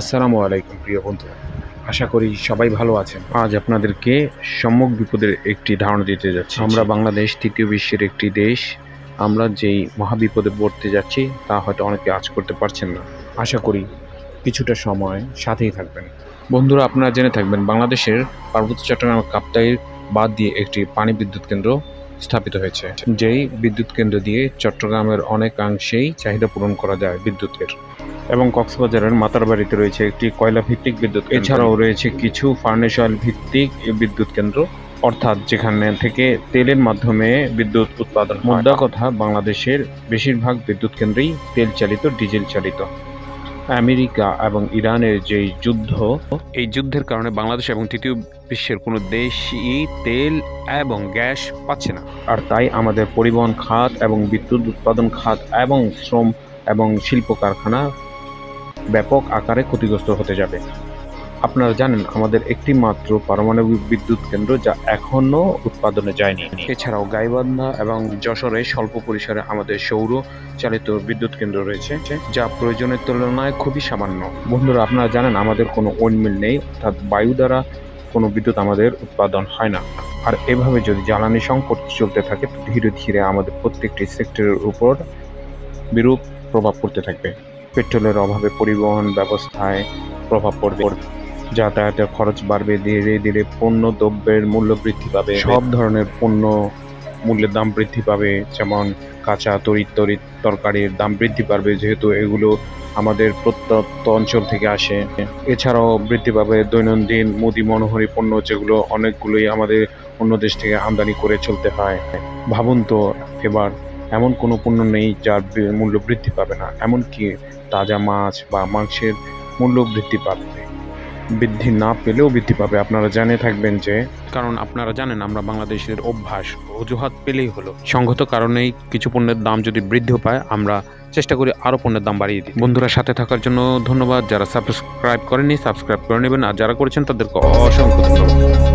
আসসালামু আলাইকুম প্রিয় বন্ধুরা, আশা করি সবাই ভালো আছেন। আজ আপনাদেরকে সম্মুখ বিপদের একটি ধারণা দিতে যাচ্ছি। আমরা বাংলাদেশ তৃতীয় বিশ্বের একটি দেশ। আমরা যেই মহাবিপদে পড়তে যাচ্ছি তা হয়তো অনেকে আজ করতে পারছেন না। আশা করি কিছুটা সময় সাথেই থাকবেন। বন্ধুরা, আপনারা জেনে থাকবেন বাংলাদেশের পার্বত্য চট্টগ্রাম কাপ্তাই বাদ দিয়ে একটি পানি বিদ্যুৎ কেন্দ্র স্থাপিত হয়েছে, যেই বিদ্যুৎ কেন্দ্র দিয়ে চট্টগ্রামের অনেকাংশেই চাহিদা পূরণ করা যায় বিদ্যুতের। এবং কক্সবাজারের মাতারবাড়িতে রয়েছে একটি কয়লা ভিত্তিক বিদ্যুৎ কেন্দ্র। এছাড়াও রয়েছে কিছু ফার্নেস অয়েল ভিত্তিক বিদ্যুৎ কেন্দ্র, অর্থাৎ যেখানে থেকে তেলের মাধ্যমে বিদ্যুৎ উৎপাদন হয়। মোদ্দা কথা, বাংলাদেশের বেশিরভাগ বিদ্যুৎ কেন্দ্রেই তেল চালিত, ডিজেল চালিত। আমেরিকা এবং ইরানের যেই যুদ্ধ, এই যুদ্ধের কারণে বাংলাদেশ এবং তৃতীয় বিশ্বের কোনো দেশই তেল এবং গ্যাস পাচ্ছে না। আর তাই আমাদের পরিবহন খাত এবং বিদ্যুৎ উৎপাদন খাত এবং শ্রম এবং শিল্প কারখানা ব্যাপক আকারে ক্ষতিগ্রস্ত হতে যাবে। আপনারা জানেন আমাদের একটি মাত্র পারমাণবিক বিদ্যুৎ কেন্দ্র যা এখনও উৎপাদনে যায়নি। এছাড়াও গাইবান্ধা এবং যশোরে স্বল্প পরিসরে আমাদের সৌর চালিত বিদ্যুৎ কেন্দ্র রয়েছে, যা প্রয়োজনের তুলনায় খুবই সামান্য। বন্ধুরা, আপনারা জানেন আমাদের কোনো উইন্ডমিল নেই, অর্থাৎ বায়ু দ্বারা কোনো বিদ্যুৎ আমাদের উৎপাদন হয় না। আর এভাবে যদি জ্বালানি সংকট চলতে থাকে, ধীরে ধীরে আমাদের প্রত্যেকটি সেক্টরের উপর বিরূপ প্রভাব পড়তে থাকবে। পেট্রোলের অভাবে পরিবহন ব্যবস্থায় প্রভাব পড়বে, যাতায়াতের খরচ বাড়বে, ধীরে ধীরে পণ্য দ্রব্যের মূল্য বৃদ্ধি পাবে, সব ধরনের পণ্য মূল্যের দাম বৃদ্ধি পাবে, যেমন কাঁচা তরিৎ তরকারির দাম বৃদ্ধি পাবে, যেহেতু এগুলো আমাদের প্রত্যন্ত অঞ্চল থেকে আসে। এছাড়াও বৃদ্ধি পাবে দৈনন্দিন মুদি মনোহারী পণ্য, যেগুলো অনেকগুলোই আমাদের অন্য দেশ থেকে আমদানি করে চলতে হয়। ভাবুন তো, এবার এমন কোনো পণ্য নেই যার মূল্য বৃদ্ধি পাবে না। এমনকি তাজা মাছ বা মাংসের মূল্য বৃদ্ধি পাবে, বৃদ্ধি না পেলেও বৃদ্ধি পাবে। আপনারা জেনে থাকবেন যে, কারণ আপনারা জানেন আমরা বাংলাদেশের অভ্যাস অজুহাত পেলেই হলো। সংগত কারণেই কিছু পণ্যের দাম যদি বৃদ্ধিও পায়, আমরা চেষ্টা করি আরও পণ্যের দাম বাড়িয়ে দিই। বন্ধুরা, সাথে থাকার জন্য ধন্যবাদ। যারা সাবস্ক্রাইব করেননি সাবস্ক্রাইব করে নেবেন, আর যারা করেছেন তাদেরকে অসংখ্য ধন্যবাদ।